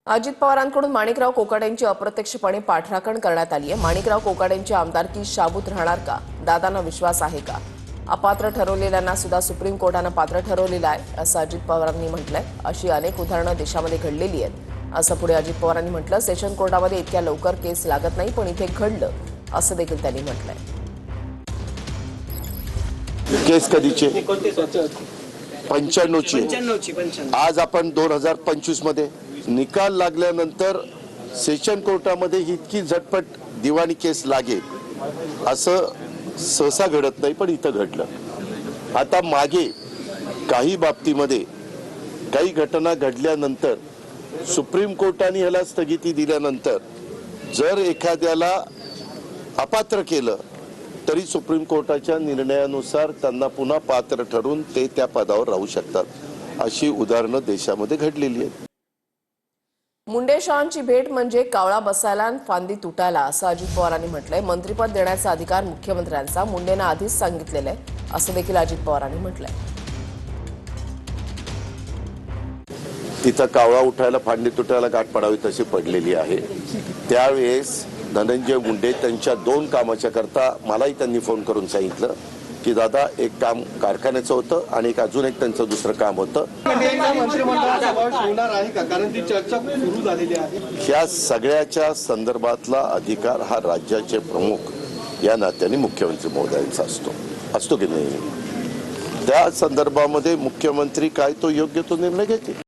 अजित पवारांकडून माणिकराव कोकाटेंची अप्रत्यक्षपणे पाठराखण करण्यात आली आहे। माणिकराव कोकाटेंची आमदारकी शाबूत राहणार का? दादांना विश्वास आहे का? अपात्र ठरवलेल्यांना सुद्धा सुप्रीम कोर्टाने पात्र ठरवलेलं आहे असं अजित पवारांनी म्हटलंय। अशी अनेक उदाहरणं देशामध्ये घडलेली आहेत असं पुढे अजित पवारांनी म्हटलं। सेशन कोर्टामध्ये इतक्या लवकर केस लागत नाही, पण इथे घडलं असं देखील त्यांनी म्हटलंय। केस कधीचे 95ची आज आपण 2025 मध्ये निकाल लागल्यानंतर सेशन कोर्टामध्ये इतकी झटपट दिवाणी केस लागेल असं सहसा घडत नाही, पण इथं घडलं। आता मागे काही बाबतीमध्ये काही घटना घडल्यानंतर सुप्रीम कोर्टाने ह्याला स्थगिती दिल्यानंतर जर एखाद्याला अपात्र केलं तरी सुप्रीम कोर्टाच्या निर्णयानुसार त्यांना पुन्हा पात्र ठरवून ते त्या पदावर राहू शकतात। अशी उदाहरणं देशामध्ये घडलेली आहेत। मुंडेशॉंची भेट म्हणजे कावळा बसायला आणि फांदी तुटायला असं अजित पवारांनी म्हटलंय। मंत्रिपद देण्याचा अधिकार मुख्यमंत्र्यांचा, मुंडेंना आधीच सांगितलेलं आहे असं देखील अजित पवारांनी म्हटलंय। तिथं कावळा उठायला फांदी तुटायला गाठ पडावी तशी पडलेली आहे। त्यावेळेस धनंजय मुंडे त्यांच्या 2 कामाच्या करता मलाही त्यांनी फोन करून सांगितलं की दादा एक काम कारखान्याचं होतं आणि एक अजून एक त्यांचं दुसरं काम होतं। ह्या सगळ्याच्या संदर्भातला अधिकार हा राज्याचे प्रमुख या नात्याने मुख्यमंत्री महोदयांचा असतो की नाही? त्या संदर्भामध्ये मुख्यमंत्री काय तो योग्य तो निर्णय घेतील।